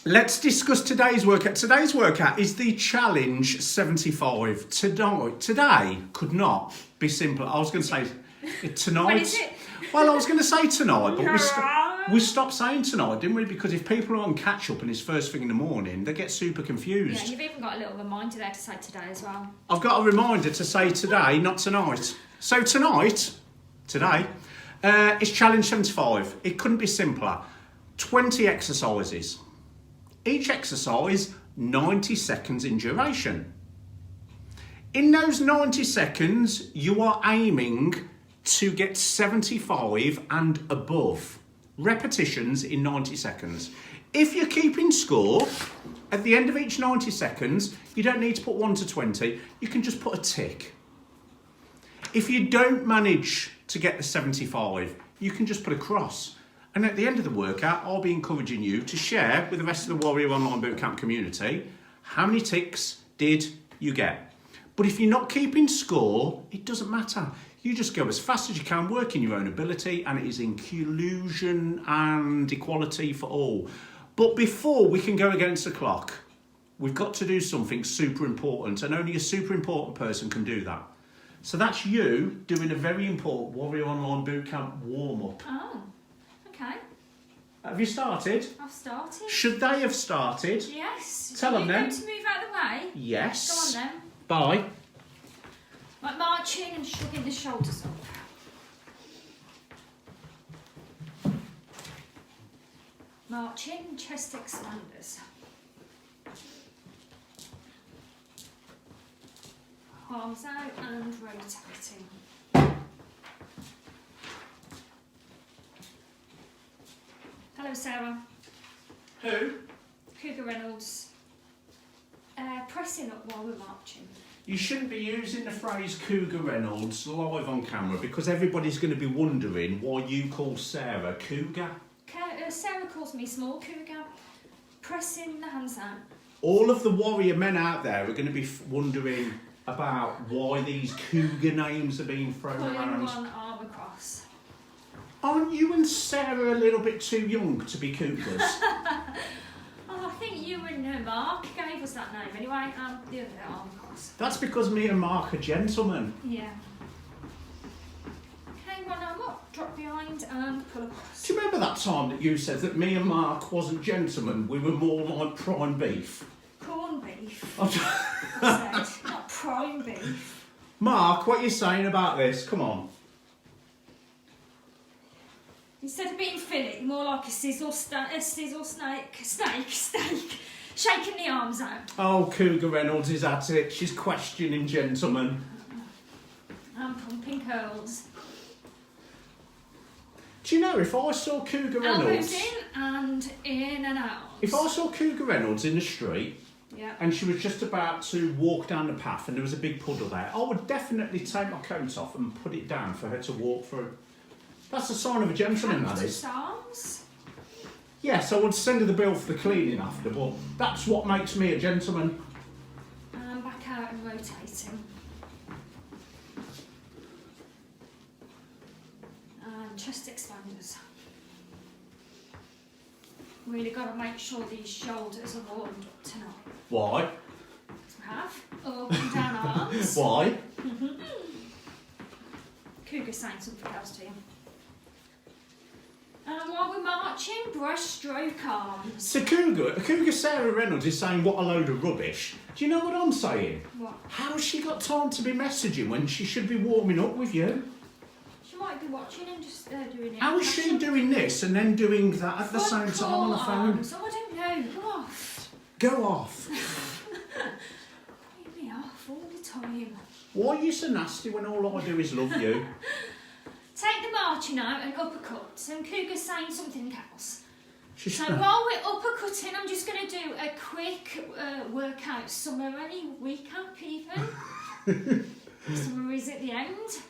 Let's discuss today's workout. Today's workout is the Challenge 75. Today could not be simpler. I was going to say tonight. When is it? Well, I was going to say tonight, but we stopped saying tonight, didn't we? Because if people are on catch-up and it's first thing in the morning, they get super confused. Yeah, you've even got a little reminder there to say today as well. I've got a reminder to say today, not tonight. So today, is Challenge 75. It couldn't be simpler. 20 exercises. Each exercise, 90 seconds in duration. In those 90 seconds, you are aiming to get 75 and above repetitions in 90 seconds. If you're keeping score, at the end of each 90 seconds, you don't need to put 1 to 20, you can just put a tick. If you don't manage to get the 75, you can just put a cross. And at the end of the workout, I'll be encouraging you to share with the rest of the Warrior Online Bootcamp community how many ticks did you get. But if you're not keeping score, it doesn't matter. You just go as fast as you can, work in your own ability, and it is inclusion and equality for all. But before we can go against the clock, we've got to do something super important, and only a super important person can do that. So that's you doing a very important Warrior Online Bootcamp warm-up. Oh, okay. Have you started? I've started. Should they have started? Yes. Tell them then. Are you going to move out of the way? Yes. Go on then. Bye. Like marching and shrugging the shoulders up. Marching, chest expanders. Arms out and rotating. Hello, Sarah. Who? Cougar Reynolds. Pressing up while we're marching. You shouldn't be using the phrase Cougar Reynolds live on camera because everybody's going to be wondering why you call Sarah Cougar. Sarah calls me Small Cougar. Pressing the hands out. All of the warrior men out there are going to be wondering about why these cougar names are being thrown Pulling around. one arm across. Aren't you and Sarah a little bit too young to be cougars? Oh, I think you and Mark gave us that name anyway, and the other arm across. That's because me and Mark are gentlemen. Yeah. Okay, one arm up, drop behind and pull across. Do you remember that time that you said that me and Mark wasn't gentlemen, we were more like prime beef? Corned beef, I said, not prime beef. Mark, what are you saying about this? Come on. Instead of being Philly, more like a sizzle snake, shaking the arms out. Oh, Cougar Reynolds is at it. She's questioning gentlemen. And pumping curls. Do you know, if I saw Cougar Elbows Reynolds... in and out. If I saw Cougar Reynolds in the street, yeah, and she was just about to walk down the path and there was a big puddle there, I would definitely take my coat off and put it down for her to walk through. That's a sign of a gentleman, that is. Arms. Yes, I would send her the bill for the cleaning after, but that's what makes me a gentleman. And back out and rotating. And chest expanders. Really got to make sure these shoulders are warmed up tonight. Why? We have up and down arms. Why? Cougar's saying something else to you. And while we're marching, breaststroke arms. So Cougar Sarah Reynolds is saying what a load of rubbish. Do you know what I'm saying? What? How's she got time to be messaging when she should be warming up with you? She might be watching and just doing it. How is she doing this and then doing that at the same time on the phone? Arms. Oh, I don't know. Go off. Go off. Put me off all the time. Why are you so nasty when all I do is love you? Take the marching out and uppercuts, and Cougar's saying something else. She's So while we're uppercutting, I'm just going to do a quick workout summary, recap even. Summaries at the end.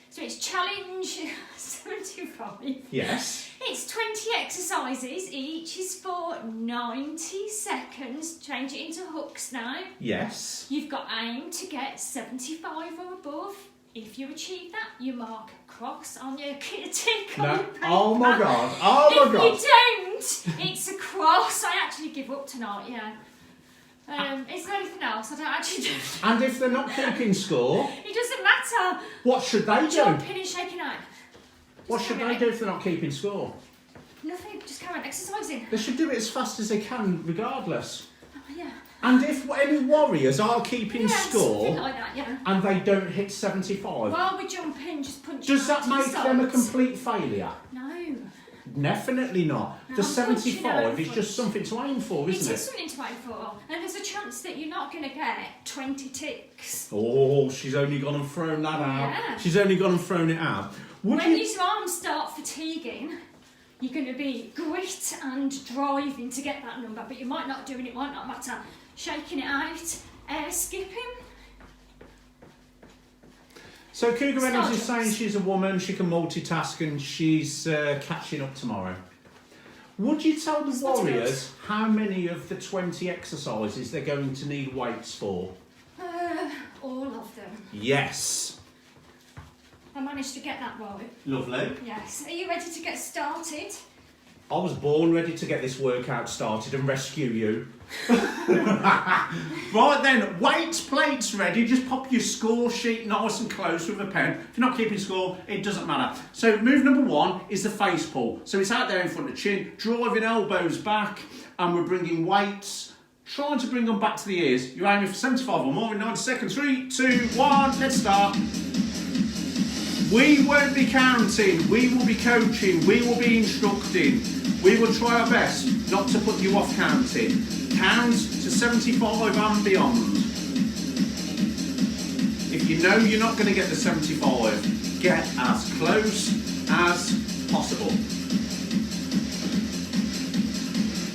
So it's challenge 75. Yes. It's 20 exercises, each is for 90 seconds. Change it into hooks now. Yes. You've got aim to get 75 or above. If you achieve that, you mark a cross on your tick on your paper. Oh my god. Oh my god. If you don't, it's a cross. I actually give up tonight, yeah. Is there anything else? I don't actually do. And if they're not keeping score, It doesn't matter. what should they do? Jumping and shaking out. What should they do if they're not keeping score? Nothing, just carry on exercising. They should do it as fast as they can, regardless. Oh, yeah. And if any warriors are keeping score Something like that, yeah. and they don't hit 75, While we're jumping, just punch does that out to the make them a sides. complete failure? No. Definitely not. No, The I'm punching 75 over. is just something to aim for, It isn't is it? something to aim for, and there's a chance that you're not going to get 20 ticks. Oh, she's only gone and thrown that out. Yeah. She's only gone and thrown it out. Would When you... your arms start fatiguing, you're going to be grit and driving to get that number, but you might not do, and it might not matter. Shaking it out, air skipping. So Cougar Reynolds is Start saying she's a woman, she can multitask, and she's catching up tomorrow. Would you tell the Start warriors how many of the 20 exercises they're going to need weights for? All of them. Yes. I managed to get that right. Lovely. Yes. Are you ready to get started? I was born ready to get this workout started and rescue you. Right then, weights, plates ready. Just pop your score sheet nice and close with a pen. If you're not keeping score, it doesn't matter. So move number 1 is the face pull. So it's out there in front of the chin, driving elbows back, and we're bringing weights, trying to bring them back to the ears. You're aiming for 75 or more in 90 seconds. 3, 2, 1, let's start. We won't be counting, we will be coaching, we will be instructing. We will try our best not to put you off counting. Count to 75 and beyond. If you know you're not going to get the 75, get as close as possible.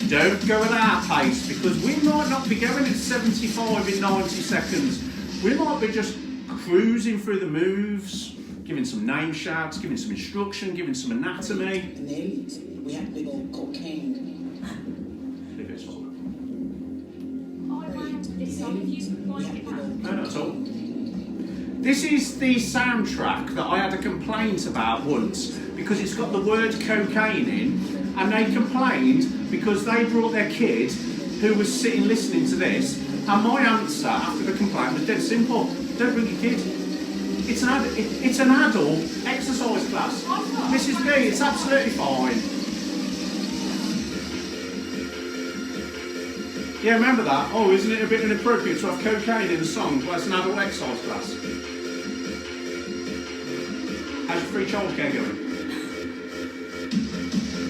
Don't go at our pace, because we might not be going at 75 in 90 seconds. We might be just cruising through the moves, giving some name shouts, giving some instruction, giving some anatomy. In the 80s, we had big old cocaine. Leave it as well. I wound this on if you wind it back. No, not at all. This is the soundtrack that I had a complaint about once, because it's got the word cocaine in, and they complained because they brought their kid who was sitting listening to this, and my answer after the complaint was dead simple: don't bring your kid. It's an adult exercise class. Mrs. B, it's absolutely fine. Yeah, remember that? Oh, isn't it a bit inappropriate to have cocaine in a song? Well, it's an adult exercise class. How's your free childcare going?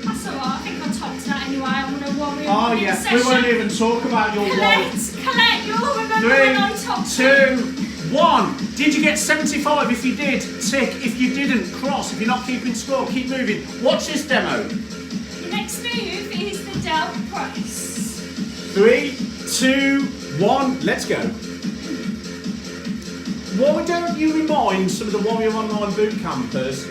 That's alright, I think I topped that anyway. I'm going to worry Oh about yeah, session. we won't even talk about your wife. Colette, you'll remember when I 3, topped 2, 1. Did you get 75? If you did, tick. If you didn't, cross. If you're not keeping score, keep moving. Watch this demo. The next move is the delt press. 3, 2, 1, let's go. Why don't you remind some of the Warrior Online boot campers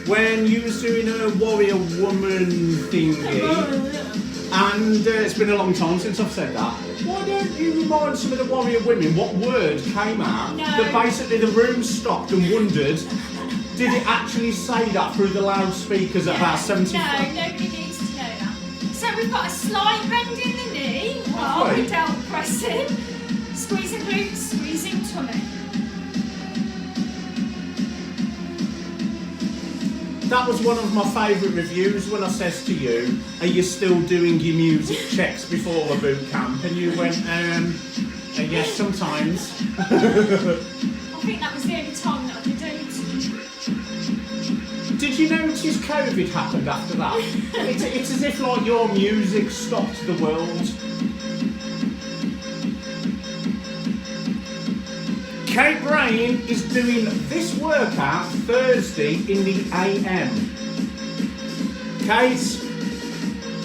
when you was doing a Warrior Woman thingy, and it's been a long time since I've said that. Why don't you remind some of the Warrior Women what word came out that basically the room stopped and wondered, did it actually say that through the loudspeakers at about 75? No, nobody needs to know that. So we've got a slight bend in the knee while Okay. we're delt pressing. Squeezing glutes, squeezing tummy. That was one of my favourite reviews when I says to you, are you still doing your music checks before a boot camp? And you went, yes, sometimes. I think that was the only time that I didn't. Did you notice COVID happened after that? It's as if like your music stopped the world. Kate Brain is doing this workout Thursday in the AM. Kate,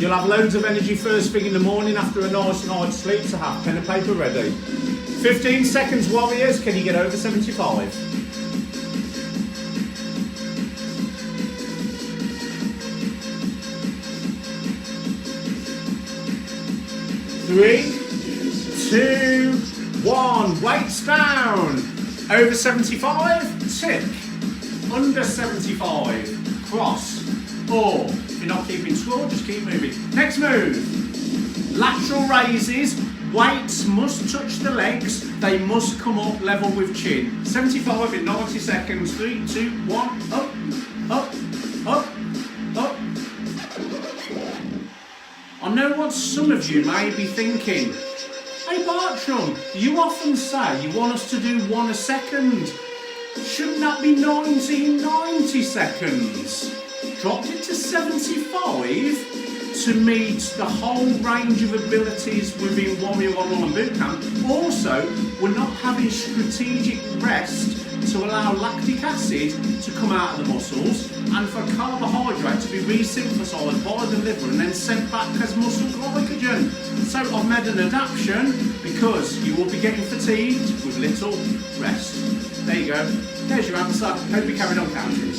you'll have loads of energy first thing in the morning after a nice night's sleep, so have pen and paper ready. 15 seconds, Warriors. Can you get over 75? 3, 2, 1. Weights down. Over 75, tick. Under 75, cross. Or if you're not keeping score, just keep moving. Next move. Lateral raises, weights must touch the legs, they must come up level with chin. 75 in 90 seconds. 3, 2, 1, up, up, up, up. I know what some of you may be thinking. Hey Bartram, you often say you want us to do 1 a second. Shouldn't that be 90 seconds? Dropped it to 75 to meet the whole range of abilities within Warrior 101 Bootcamp. Also, we're not having strategic rest to allow lactic acid to come out of the muscles and for carbohydrate to be resynthesised by the liver and then sent back as muscle glycogen. So I've made an adaptation because you will be getting fatigued with little rest. There you go. There's your answer. Hope you carried on counting.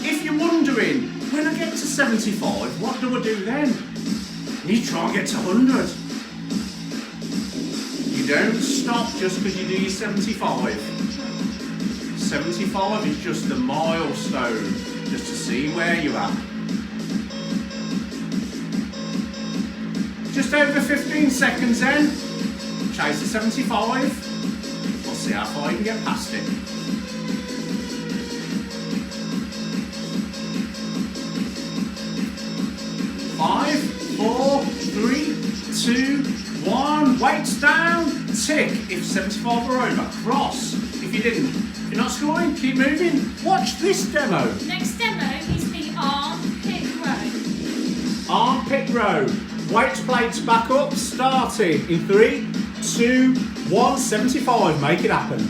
If you're wondering, when I get to 75, what do I do then? You try and get to 100. You don't stop just because you do your 75. 75 is just the milestone, just to see where you're at. Just over 15 seconds then. Chase the 75. We'll see how far you can get past it. 5, 4, 3, 2, 1. Weights down. Tick if 75 are over. Cross if you didn't. If you're not scoring, keep moving. Watch this demo. Next demo is the armpit row. Armpit row. Weights plates back up. Starting in 3, 2, 1. 75. Make it happen.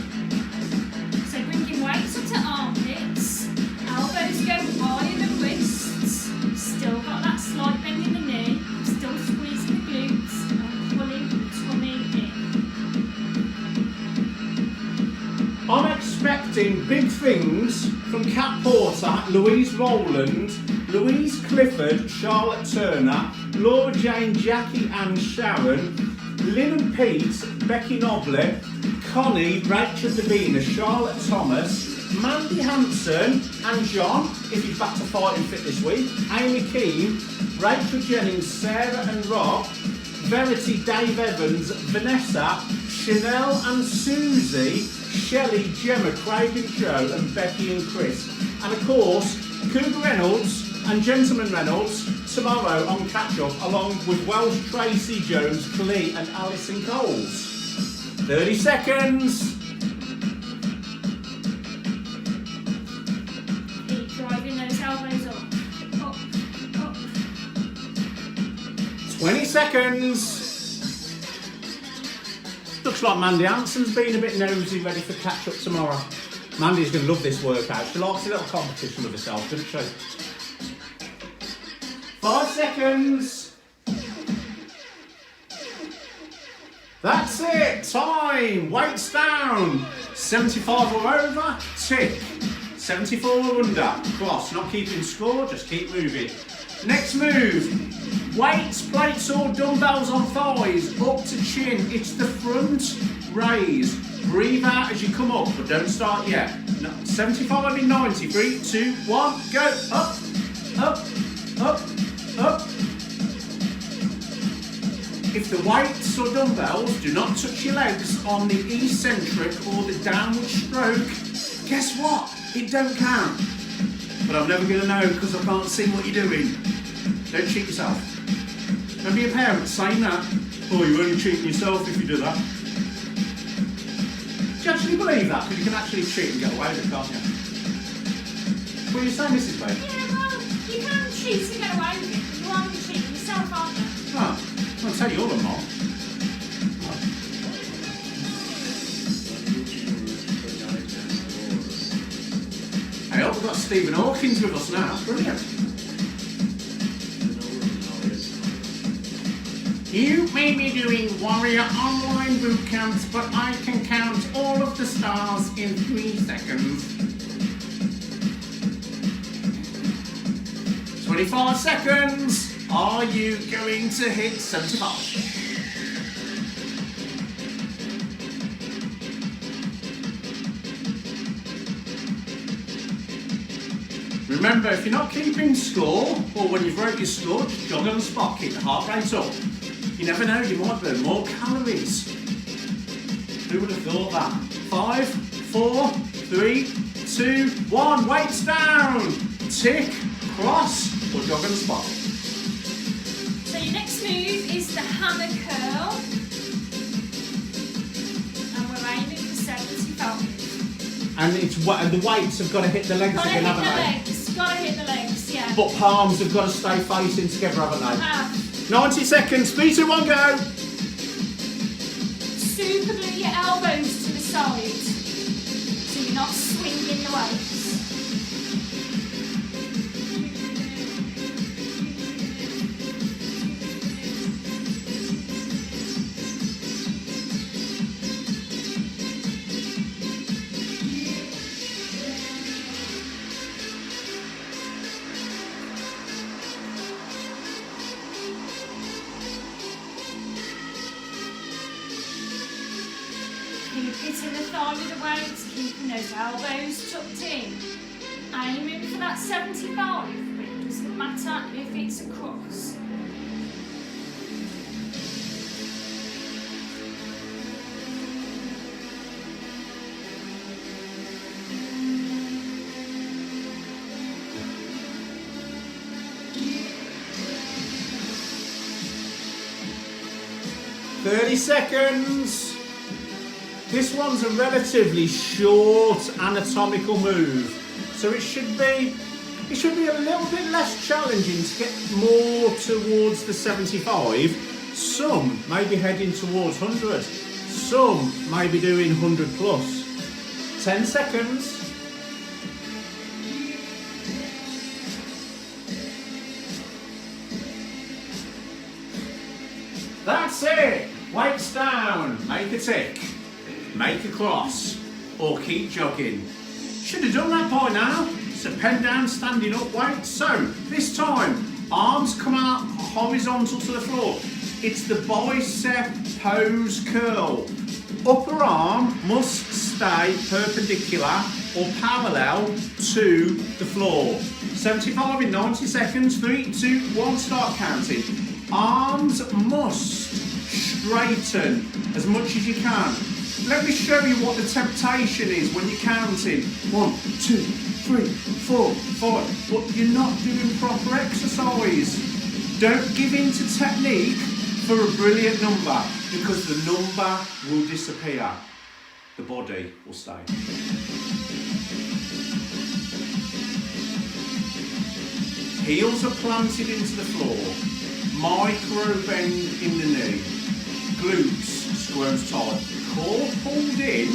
So bring your weights up to armpits. Elbows go higher than wrists. Still got that slight bend in the knee. Still squeezing the glutes and pulling the tummy in. I'm expecting big things from Kat Porter, Louise Rowland, Louise Clifford, Charlotte Turner, Laura Jane, Jackie Ann Sharon, Lynn and Pete, Becky Noblet, Connie, Rachel Davina, Charlotte Thomas, Mandy Hanson and John, if he's back to fighting fit this week, Amy Keane, Rachel Jennings, Sarah and Rob, Verity, Dave Evans, Vanessa, Chanel and Susie, Shelley, Gemma, Craig and Joe, and Becky and Chris. And of course, Cougar Reynolds and Gentleman Reynolds tomorrow on Catch Up, along with Welsh Tracy Jones, Clee and Alison Coles. 30 seconds. Keep driving those elbows up. Up. 20 seconds. Looks like Mandy Hanson's been a bit nosy, ready for Catch Up tomorrow. Mandy's going to love this workout. She likes a little competition with herself, doesn't she? 5 seconds. That's it. Time. Weights down. 75 or over. Tick. 74 or under. Cross. Not keeping score. Just keep moving. Next move. Weights, plates or dumbbells on thighs. Up to chin. It's the front raise. Breathe out as you come up, but don't start yet. No, 75 in 90. 3, 2, 1. Go. Up. Up. Up. Up. If the weights or dumbbells do not touch your legs on the eccentric or the downward stroke, guess what? It don't count. But I'm never going to know because I can't see what you're doing. Don't cheat yourself. Remember your parents saying that? Oh, you're only cheating yourself if you do that. Do you actually believe that? Because you can actually cheat and get away with it, can't you? What are you saying, Mrs. Babe? Yeah, well, you can cheat and get away with it, but you are cheating yourself, aren't you? Oh, I'll tell you all I'm not. Hey, we've got Stephen Hawkins with us now. Brilliant. You may be doing Warrior Online bootcamps, but I can count all of the stars in 3 seconds. 25 seconds. Are you going to hit 75? Remember, if you're not keeping score, or when you've wrote your score, just jog on the spot, keep the heart rate up. You never know, you might burn more calories. Who would have thought that? 5, 4, 3, 2, 1, weights down. Tick, cross, or jog on the spot. So your next move is the hammer curl. And we're aiming for 75. And the weights have got to hit the legs Gotta again, hit haven't the they? legs, gotta hit the legs, yeah. But palms have got to stay facing together, haven't they? Have. 90 seconds, 3, 2, 1, go! Super glue your elbows to the side. So you're not swinging the weights. Keep hitting the thigh with the weights, keeping those elbows tucked in. Aiming for that 75, but it doesn't matter if it's a cross. "30 seconds. This one's a relatively short anatomical move, so it should be a little bit less challenging to get more towards the 75. Some may be heading towards 100. Some may be doing 100 plus. 10 seconds. That's it. Weights down. Make a tick. Make a cross. Or keep jogging. Should have done that by now. It's a pen down, standing up weight. So, this time, arms come out horizontal to the floor. It's the bicep pose curl. Upper arm must stay perpendicular or parallel to the floor. 75 in 90 seconds. 3, 2, 1, start counting. Arms must straighten as much as you can. Let me show you what the temptation is when you're counting. 1, 2, 3, 4, 5. But you're not doing proper exercise. Don't give in to technique for a brilliant number, because the number will disappear. The body will stay. Heels are planted into the floor. Micro bend in the knee. Glutes squares tight. Core pulled in.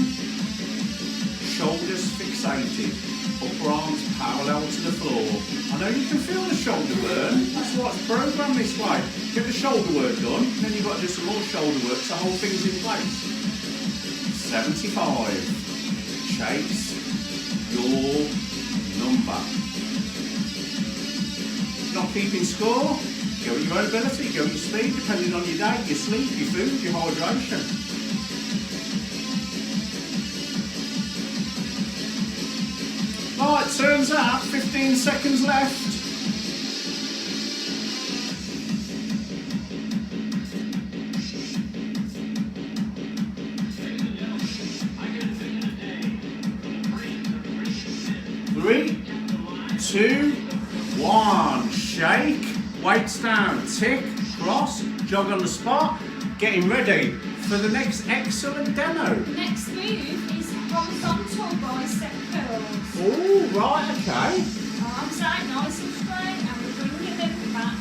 Shoulders fixated. Upper arms parallel to the floor. I know you can feel the shoulder burn. That's why it's programmed this way. Get the shoulder work done, then you've got to do some more shoulder work to hold things in place. 75. Chase your number. Not keeping score? Go at your own ability, go at your speed, depending on your day, your sleep, your food, your hydration. Right, turns out 15 seconds left. Three, 2, 1. Shake. Weights down, tick, cross, jog on the spot, getting ready for the next excellent demo. Next move is horizontal bicep curls. Oh, right, okay. Arms out nice and straight, and we're bringing them back.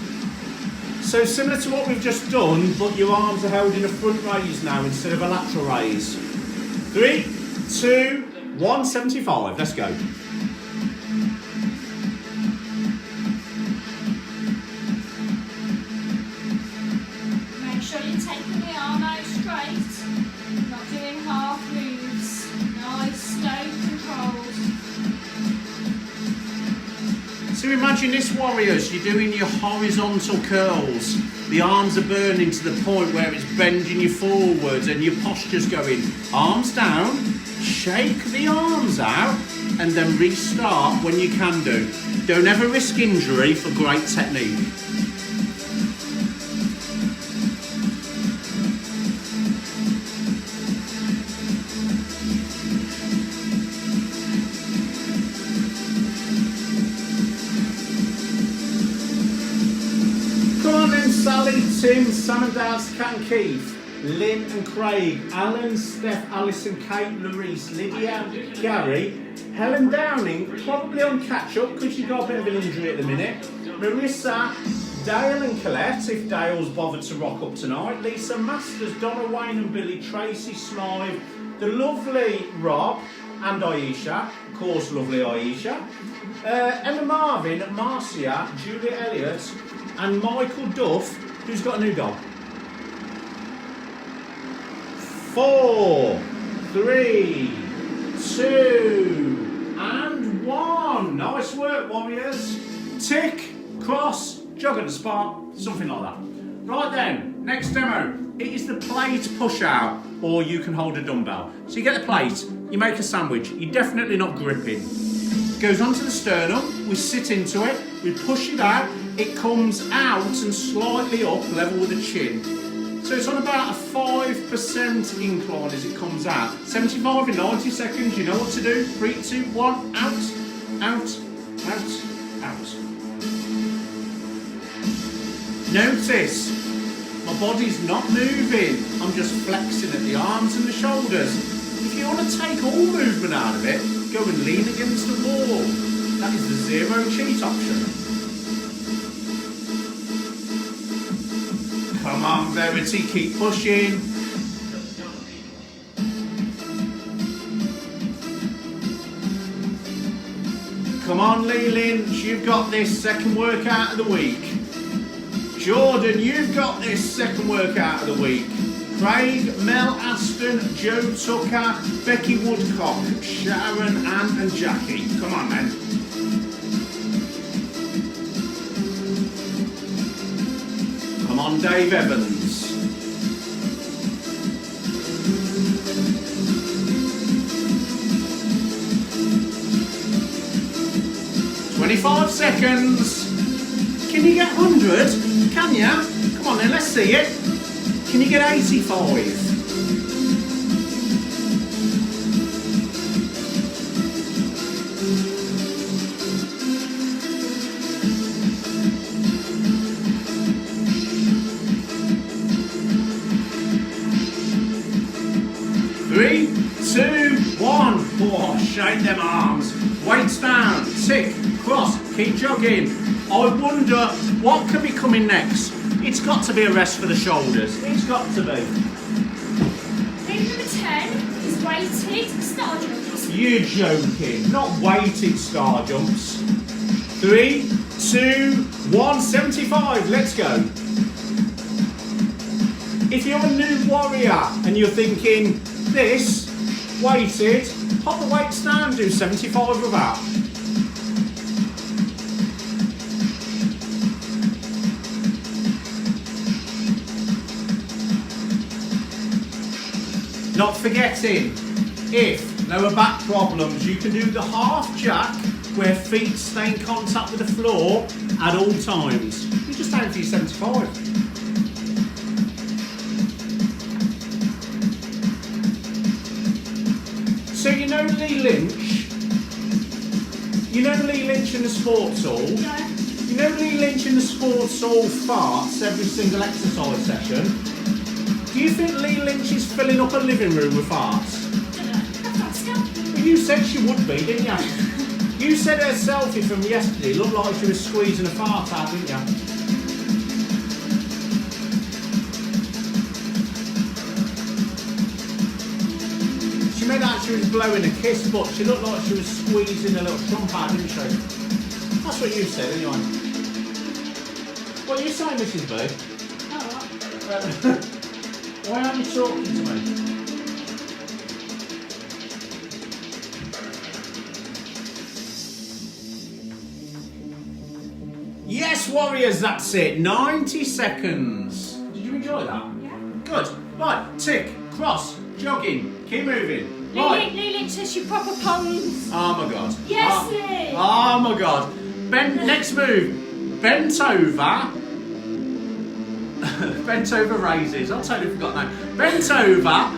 So similar to what we've just done, but your arms are held in a front raise now instead of a lateral raise. 3, 2, 1, 75. Let's go. Make sure you're taking the arm out straight, not doing half moves. Nice, slow, controlled. So imagine this, warriors, you're doing your horizontal curls. The arms are burning to the point where it's bending you forward and your posture's going arms down, shake the arms out, and then restart when you can do. Don't ever risk injury for great technique. Come on then, Sally, Tim, Sam and Daz, Cat and Keith, Lynn and Craig, Alan, Steph, Alison, Kate, Louise, Lydia, Gary, Helen Downing, probably on catch-up because she's got a bit of an injury at the minute, Marissa, Dale and Colette, if Dale's bothered to rock up tonight, Lisa Masters, Donna Wayne and Billy, Tracy Smythe, the lovely Rob and Aisha, of course lovely Aisha, Emma Marvin, Marcia, Julia Elliott and Michael Duff, who's got a new dog. 4, 3, 2 and 1. Nice work, Warriors. Tick, cross, jog at the spot, something like that. Right then, next demo. It is the plate push out, or you can hold a dumbbell. So you get the plate, you make a sandwich. You're definitely not gripping. It goes onto the sternum, we sit into it, we push it out, it comes out and slightly up, level with the chin. So it's on about a 5% incline as it comes out. 75 in 90 seconds, you know what to do. 3, 2, 1, out, out, out, out. Notice, my body's not moving. I'm just flexing at the arms and the shoulders. If you want to take all movement out of it, go and lean against the wall. That is the zero cheat option. Come on, Verity, keep pushing. Come on, Lee Lynch, you've got this, second workout of the week. Jordan, you've got this, second workout of the week. Craig, Mel Aston, Joe Tucker, Becky Woodcock, Sharon, Ann and Jackie. Come on, men. Come on, Dave Evans. "25 seconds. Can you get 100? Can ya? Come on then, let's see it. Can you get 85? Three, 2, 1. Oh, shake them arms. Weights down. Tick. Cross. Keep jogging. I wonder what could be coming next. It's got to be a rest for the shoulders. It's got to be. Move number 10 is weighted star jumps. You're joking. Not weighted star jumps. 3, 2, 1. 75. Let's go. If you're a new warrior and you're thinking, this, weighted, pop the weights down, do 75 with that. Not forgetting, if there are back problems, you can do the half jack where feet stay in contact with the floor at all times. You just aim for your 75. So you know Lee Lynch? You know Lee Lynch in the sports hall? No. You know Lee Lynch in the sports hall farts every single exercise session? Do you think Lee Lynch is filling up a living room with farts? Well, you said she would be, didn't you? You said her selfie from yesterday looked like she was squeezing a fart out, didn't you? She made out she was blowing a kiss, but she looked like she was squeezing a little trump out, didn't she? That's what you said, anyway. What are you saying, Mrs. B? Oh, Why aren't you talking to me? Yes, Warriors, that's it. 90 seconds. Did you enjoy that? yeah. Good. Right, tick, cross, jogging, keep moving. Right. Lee Lynch says she proper pongs. Oh my God. Yes, Oh, Lee. oh my God. Next move. Bent over. Bent over raises. I totally forgot that. Bent over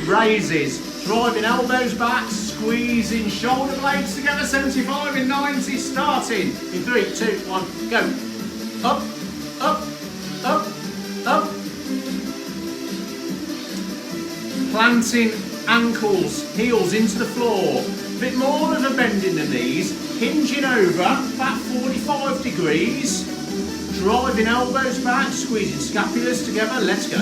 raises. Driving elbows back. Squeezing shoulder blades together. 75 in 90. Starting in 3, 2, 1. Go. Up, up, up, up. Planting ankles, heels into the floor. A bit more of a bend in the knees. Hinging over, about 45 degrees. Driving elbows back, squeezing scapulas together. Let's go.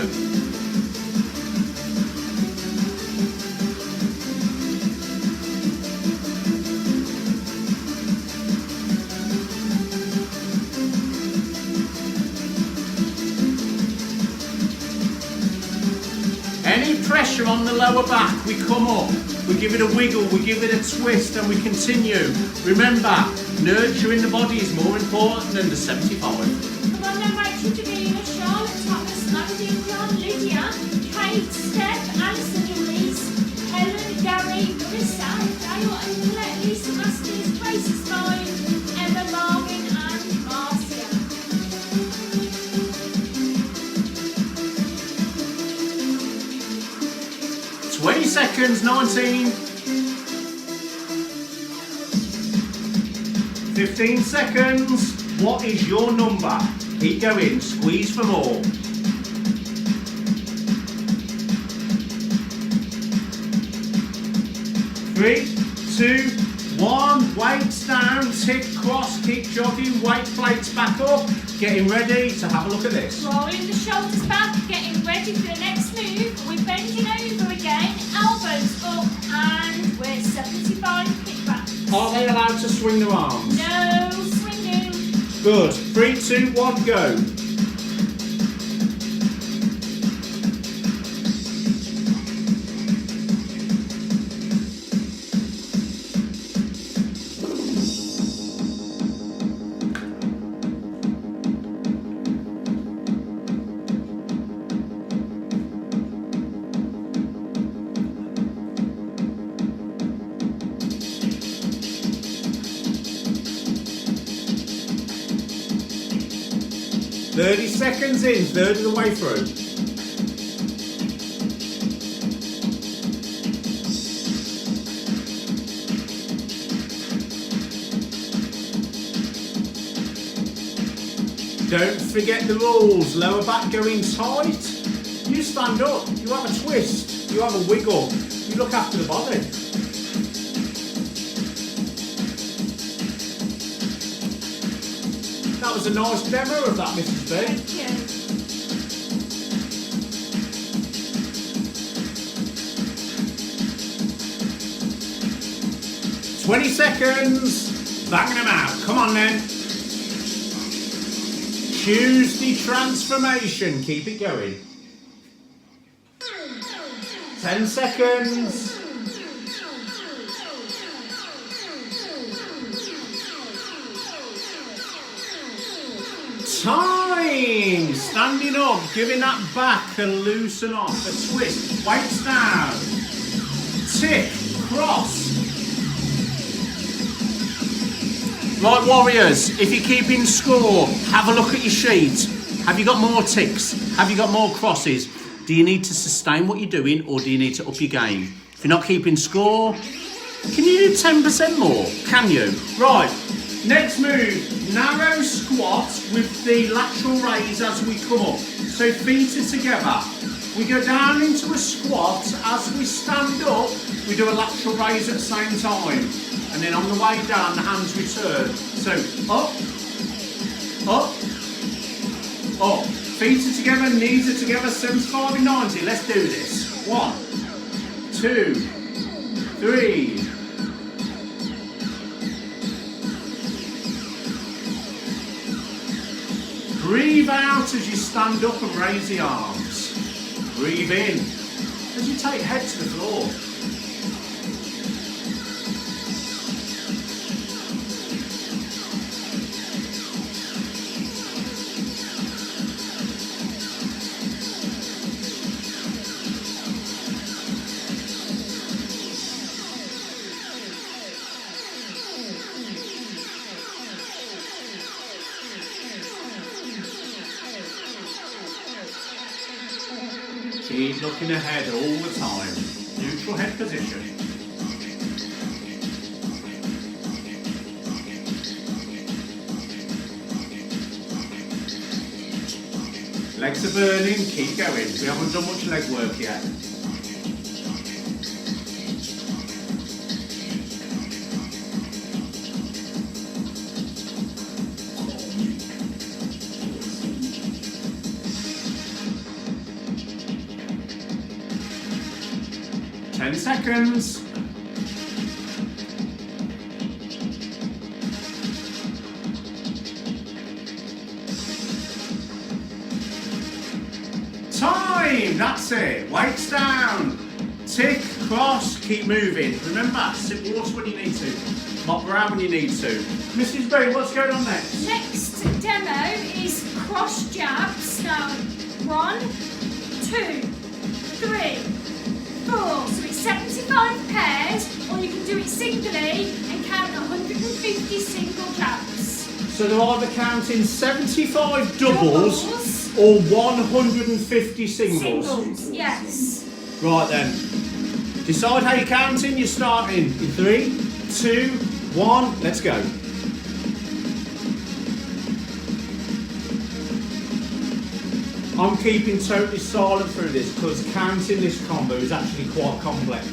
Any pressure on the lower back, we come up, we give it a wiggle, we give it a twist, and we continue. Remember, nurturing the body is more important than the 75. Come on then, Rachel, Davina, Charlotte, Thomas, Mandy, John, Lydia, Kate, Steph, Alison, Louise, Helen, Gary, Marissa, Dale, and Lisa, Masters, Tracy, Stein, Emma, Marvin, and Marcia. 20 seconds, 19. 15 seconds. What is your number? Keep going, squeeze for more. 3, 2, 1. Weights down, tick, cross, keep jogging, weight plates back up. Getting ready to have a look at this. Rolling the shoulders back, getting ready for the next move. We're bending over again, elbows up, and we're 75 kickbacks. Are they allowed to swing their arms? No swinging. Good. 3, 2, 1, go. Thirty seconds in, third of the way through. Don't forget the rules. Lower back going tight. You stand up. You have a twist. You have a wiggle. You look after the body. That was a nice demo of that, Mrs. B. Thank you. 20 seconds. Banging them out. Come on then. Choose the transformation. Keep it going. 10 seconds. Time! Standing up, giving that back a loosen off, a twist, weights down, tick, cross. Right, warriors, if you're keeping score, have a look at your sheet. Have you got more ticks? Have you got more crosses? Do you need to sustain what you're doing, or do you need to up your game? If you're not keeping score, can you do 10% more? Can you? Right, next move. Narrow squat with the lateral raise as we come up. So feet are together. We go down into a squat. As we stand up, we do a lateral raise at the same time. And then on the way down, the hands return. So up, up, up. Feet are together, knees are together, 75 and 90. Let's do this. 1, 2, 3. Breathe out as you stand up and raise the arms. Breathe in as you take head to the floor. Keep looking ahead all the time. Neutral head position. Legs are burning, keep going. We haven't done much leg work yet. Ten seconds. Time! That's it. Weights down. Tick, cross, keep moving. Remember, sip water when you need to. Mop around when you need to. Mrs. B, what's going on next? Next demo is cross jabs. Now, 1, 2, 3, 4. So it's 75 pairs, or you can do it singly and count 150 single jabs. So they're either counting 75 doubles or 150 singles. Singles, yes. Right then. Decide how you're counting. You're starting in 3, 2, 1. Let's go. I'm keeping totally silent through this because counting this combo is actually quite complex.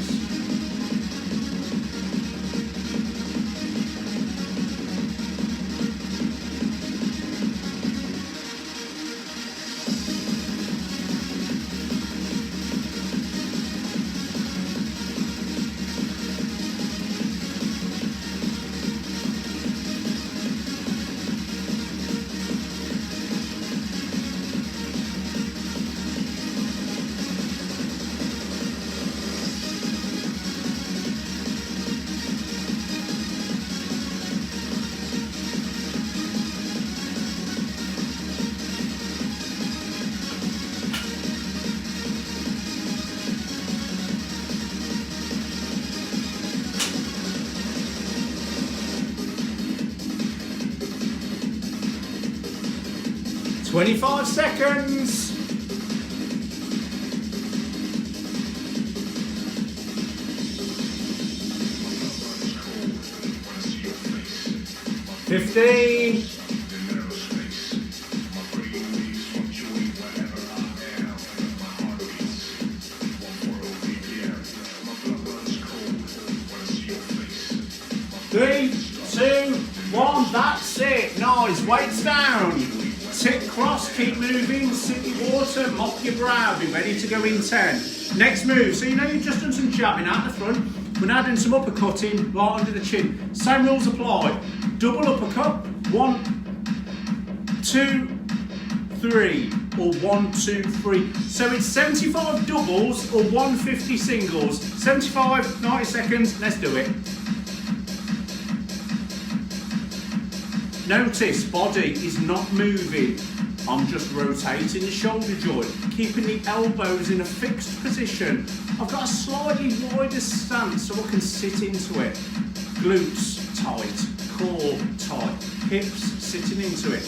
"25 seconds. "15. "3, 2, 1. That's it. Nice. Weights down. Tick, cross, keep moving, sip your water, mop your brow, be ready to go in 10. Next move, so you know you've just done some jabbing out the front, we're now doing some uppercutting right under the chin. Same rules apply. Double uppercut, 1, 2, 3, or 1, 2, 3. So it's 75 doubles or 150 singles. 75, 90 seconds, let's do it. Notice, body is not moving. I'm just rotating the shoulder joint, keeping the elbows in a fixed position. I've got a slightly wider stance so I can sit into it. Glutes tight, core tight, hips sitting into it.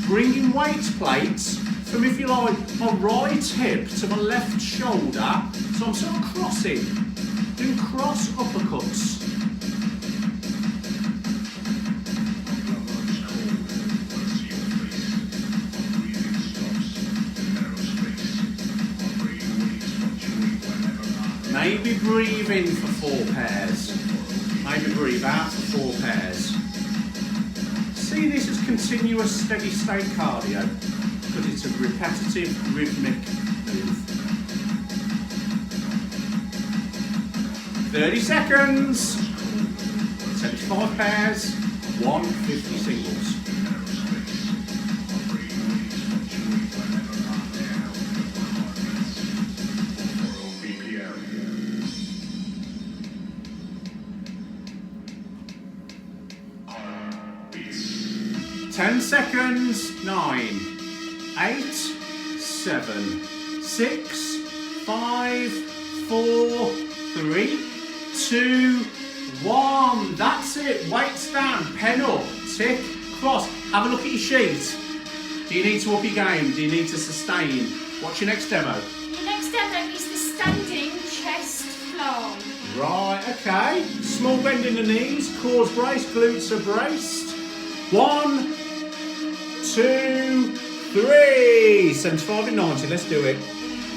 Bringing weight plates from, if you like, my right hip to my left shoulder. So I'm sort of crossing, doing cross uppercuts. Maybe breathe in for 4 pairs. Maybe breathe out for 4 pairs. See this as continuous steady state cardio because it's a repetitive rhythmic move. 30 seconds. 75 pairs, 150 singles. Ten seconds. 9, 8, 7, 6, 5, 4, 3, 2, 1. That's it. Weights down. Pen up. Tick. Cross. Have a look at your sheet. Do you need to up your game? Do you need to sustain? What's your next demo? Your next demo butterfly. Right, okay. Small bend in the knees, cores braced, glutes are braced. 1, 2, 3. 75 and 90, let's do it.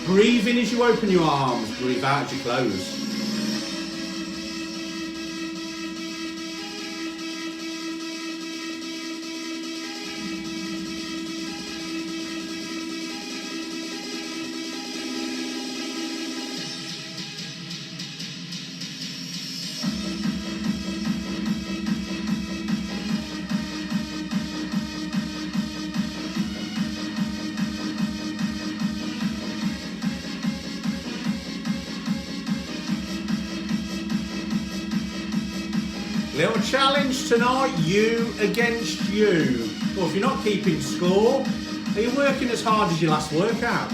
Breathe in as you open your arms, breathe out as you close. Little challenge tonight, you against you. Well, if you're not keeping score, are you working as hard as your last workout?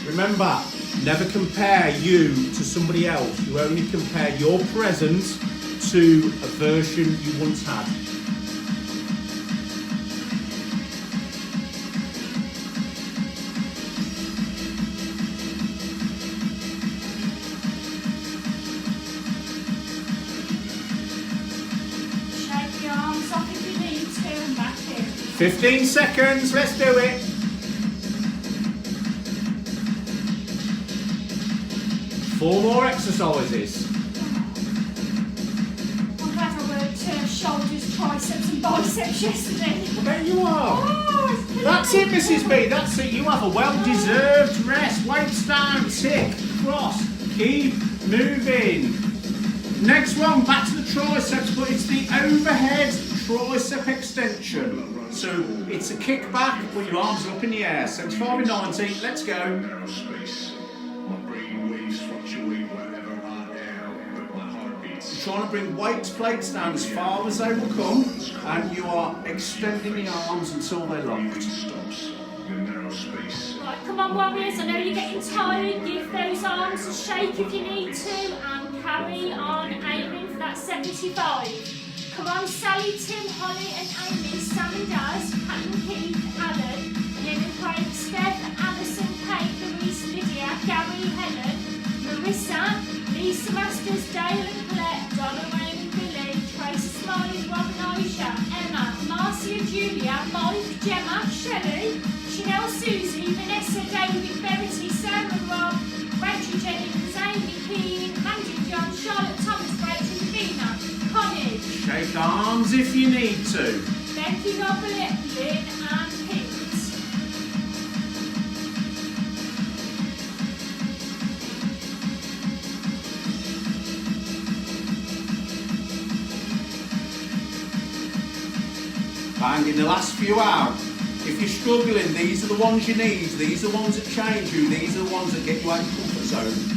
Remember, never compare you to somebody else. You only compare your present to a version you once had. Shake your arms off if you need to and back in. 15 seconds, let's do it. 4 more exercises. I'm glad I worked shoulders, triceps and biceps yesterday. I bet you are. Oh, it's That's it, Mrs. B, that's it. You have a well-deserved rest. Weights down, tick, cross, keep moving. Next one, back to the triceps, but it's the overhead tricep extension. So it's a kick back, but your arms are up in the air. 75 and 90, let's go. Aerospace. My brain waves fluctuate wherever I am, but my heart beats. Trying to bring weight plates down as far as they will come, and you are extending the arms until they're locked. Stops in narrow space. Right, come on warriors, I know you're getting tired. Give those arms a shake if you need to and carry on aiming for that 75. Come on Sally, Tim, Holly and Amy, Sam and Daz, Pat and Keith, Alan, Lynn and Craig, Steph, Alison, Kate, Louise, Lydia, Gary, Helen, Marissa, Lisa Masters, Dale and Colette, Donna, Wayne and Billy, Tracy Smiley, Rob and Aisha, Emma, Marcia, Julia, Mike, Gemma, Shelley, Chanel, Susie, Vanessa, David, Verity, Sarah, Rob, Rachel, Jennings, Amy, Keane, Mandy, John, Charlotte, Thomas, Rachel, Davina, Connie, Shake arms if you need to. Becky, Robert, Lynn and Pete. Banging the last few out. If you're struggling, these are the ones you need. These are the ones that change you. These are the ones that get you out of your comfort zone.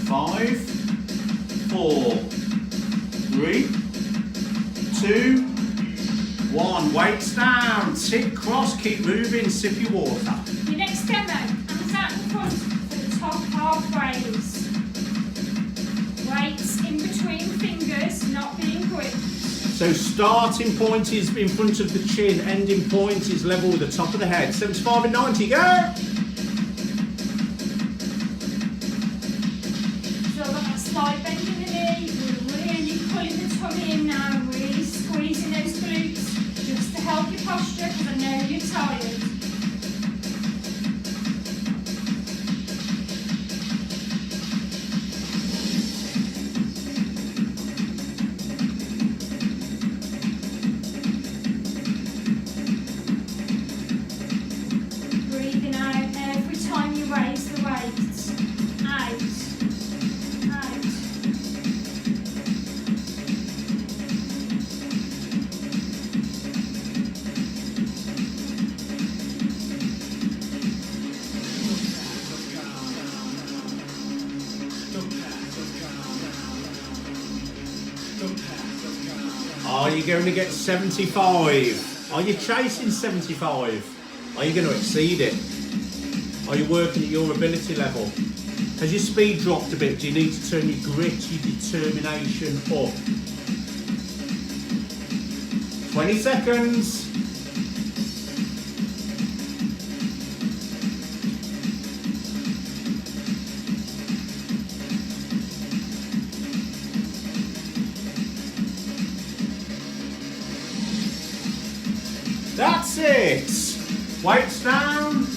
5, 4, 3, 2, 1. Weights down. Tick, cross, keep moving. Sip your water. Your next demo, hands out in front for the top half raise. Weights in between fingers, not being gripped. So starting point is in front of the chin, ending point is level with the top of the head. 75 and 90, go! So I've got that slight bend in the knee, we're really pulling the tummy in now, really squeezing those glutes, just to help your posture, because I know you're tired. Breathing out every time you raise the weights. Out. Out. Are you going to get 75? Are you chasing 75? Are you going to exceed it? Are you working at your ability level? Has your speed dropped a bit? Do you need to turn your grit, your determination up? 20 seconds. That's it. Weights down,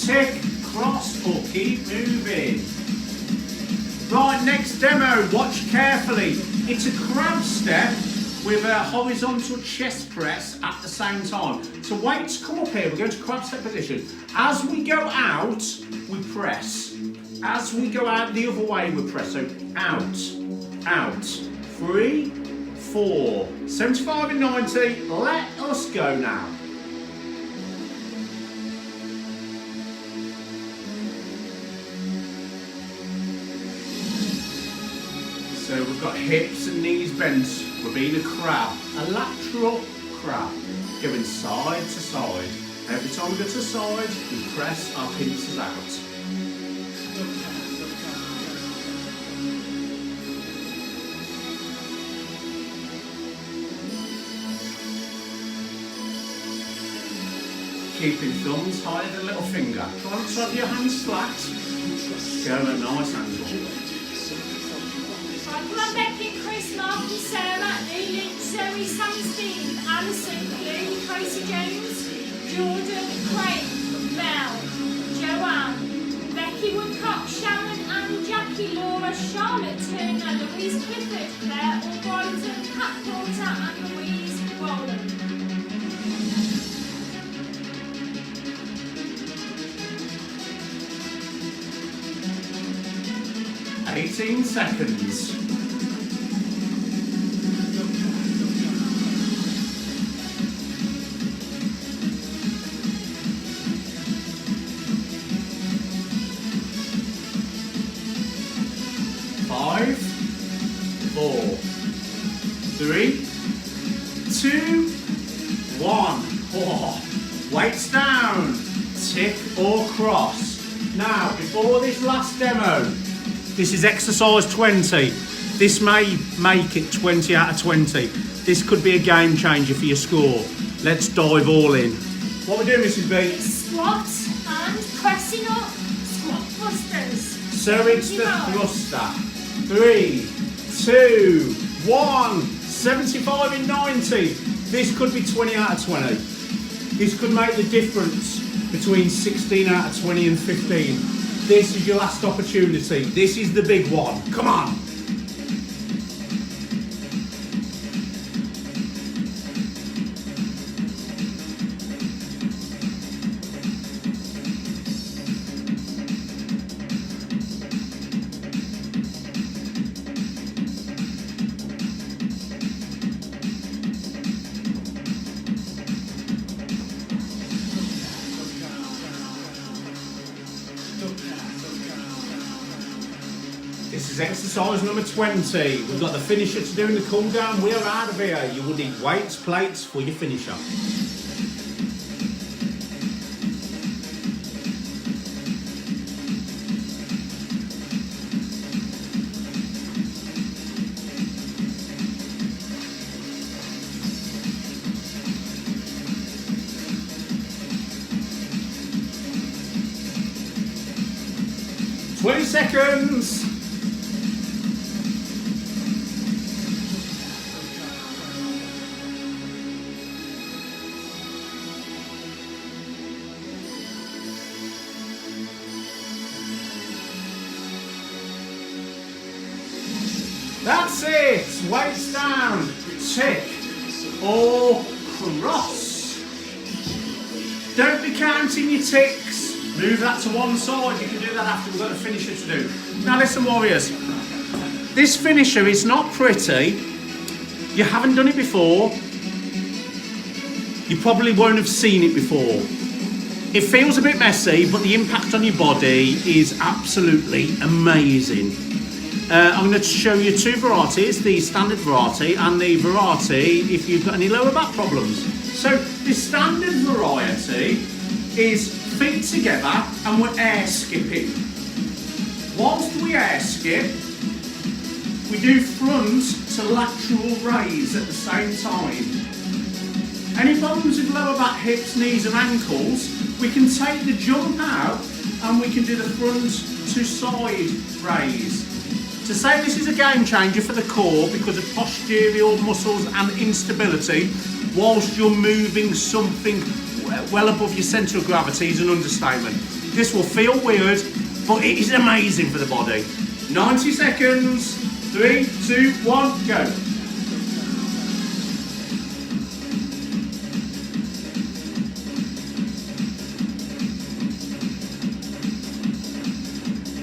tick, cross, or keep moving. Right, next demo, watch carefully. It's a crab step with a horizontal chest press at the same time. So weights come up here, we're going to crab step position. As we go out, we press. As we go out the other way, we press. So out, out. 3, 4, 75 and 90. Let us go now. So we've got hips and knees bent. We're being a crab, a lateral crab, going side to side. Every time we go to the side, we press our pincers out. Keeping thumbs higher than little finger. Try not to have your hands flat. Go at a nice angle. Right, come on, Becky, Chris, Marky, Sarah, Lee Lynch, Zoe, Sam, Steve, Alison, Lou, Tracy Jones, Jordan, Craig, Mel, Joanne, Becky Woodcock, Sharon, Anne, Jackie, Laura, Charlotte Turner, Louise Clifford, Claire Albrighton, Pat Porter, and Louise Rowland. $18 seconds. 5, 4, 3, 2, 1. Oh, weights down, tick or cross. Now, before this last demo, this is exercise 20. This may make it 20 out of 20. This could be a game changer for your score. Let's dive all in. What we're doing, Mrs. B? Squat and pressing up, squat thrusters. So it's the thruster. 3, 2, 1. 75 and 90. This could be 20 out of 20. This could make the difference between 16 out of 20 and 15. This is your last opportunity. This is the big one. Come on. This is exercise number 20. We've got the finisher to do in the cool down. We are out of here. You will need weights, plates for your finisher. $20 seconds. That's it. Weights down, tick or cross. Don't be counting your ticks. Move that to one side. You can do that after we've got a finisher to do. Now listen, warriors. This finisher is not pretty. You haven't done it before. You probably won't have seen it before. It feels a bit messy, but the impact on your body is absolutely amazing. I'm going to show you two varieties, the standard variety and the variety if you've got any lower back problems. So the standard variety is feet together and we're air skipping. Whilst we air skip, we do front to lateral raise at the same time. Any problems with lower back, hips, knees and ankles, we can take the jump out and we can do the front to side raise. To say this is a game changer for the core because of postural muscles and instability whilst you're moving something well above your centre of gravity is an understatement. This will feel weird, but it is amazing for the body. 90 seconds. 3, 2, 1, go.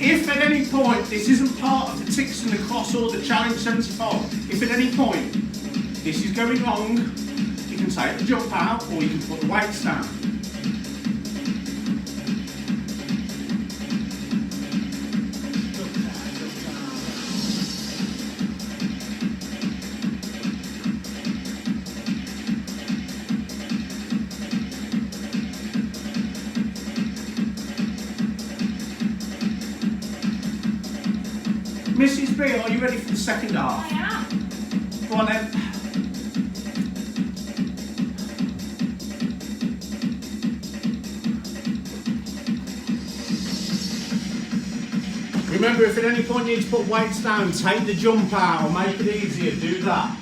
If at any point this isn't part of the ticks and the cross or the challenge 75, if at any point this is going wrong, you can take the jump out or you can put the weights down. Mrs. B, are you ready for the second half? I am. Go on then. Remember, if at any point you need to put weights down, take the jump out or make it easier, do that.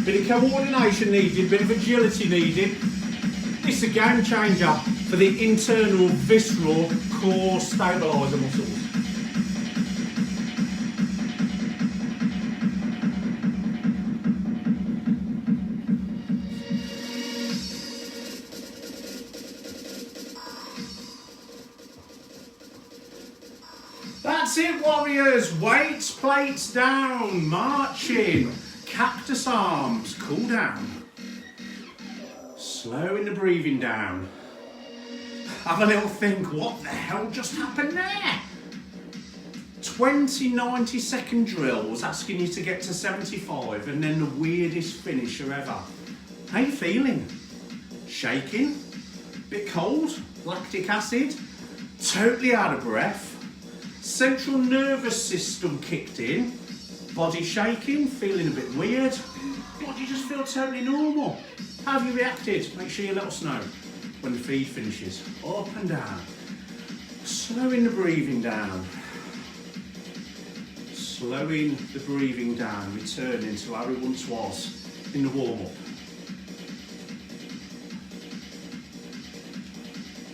Bit of coordination needed, bit of agility needed. This is a game changer for the internal visceral core stabiliser muscles. That's it, warriors. Weights, plates down, marching, cactus arms, cool down. Slowing the breathing down. Have a little think, what the hell just happened there? 20 90-second drills asking you to get to 75 and then the weirdest finisher ever. How you feeling? Shaking? Bit cold? Lactic acid? Totally out of breath? Central nervous system kicked in, body shaking, feeling a bit weird, or do you just feel totally normal? How have you reacted? Make sure you let us know when the feed finishes. Up and down, slowing the breathing down, slowing the breathing down, returning to how it once was in the warm-up.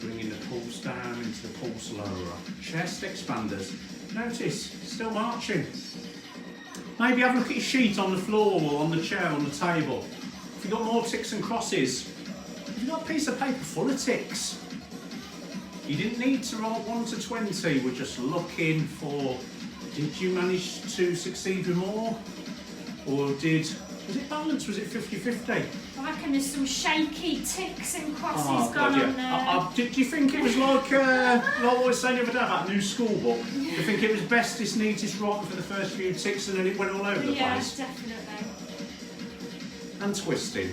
Bringing the pulse down into the pulse lower. Chest expanders. Notice, still marching. Maybe have a look at your sheet on the floor or on the chair, on the table. If you've got more ticks and crosses, if you've got a piece of paper full of ticks, you didn't need to roll 1 to 20. We're just looking for, did you manage to succeed with more? Or was it balanced? Was it 50-50? I reckon there's some shaky ticks and crosses Oh, gone God, on there. yeah. Did you think it was like what I was saying the other day about new school book? Do you think it was bestest, neatest, right for the first few ticks and then it went all over the Yeah, place? definitely. And twisting.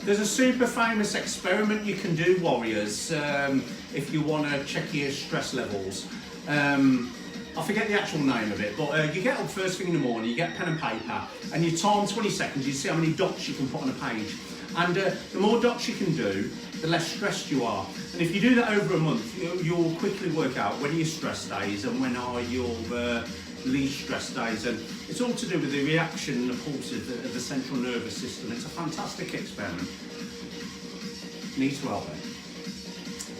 There's a super famous experiment you can do, warriors, if you want to check your stress levels. I forget the actual name of it, but you get up first thing in the morning, you get pen and paper, and you time 20 seconds, you see how many dots you can put on a page. And the more dots you can do, the less stressed you are. And if you do that over a month, you'll quickly work out when are your stress days and when are your least stress days. And it's all to do with the reaction and the pulses of the central nervous system. It's a fantastic experiment. Need to help it.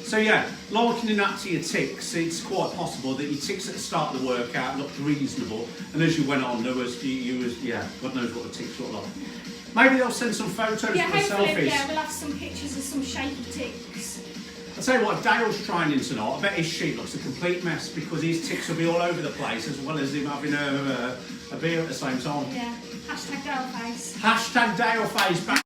So yeah, likening that to your ticks, it's quite possible that your ticks at the start of the workout looked reasonable, and as you went on, God knows what the ticks look like. Maybe they'll send some photos for the selfies. Yeah, we'll have some pictures of some shaky ticks. I'll tell you what, if Dale's training tonight, I bet his sheet looks a complete mess because his ticks will be all over the place as well as him having a beer at the same time. Yeah, hashtag Dale face. Hashtag Dale face back.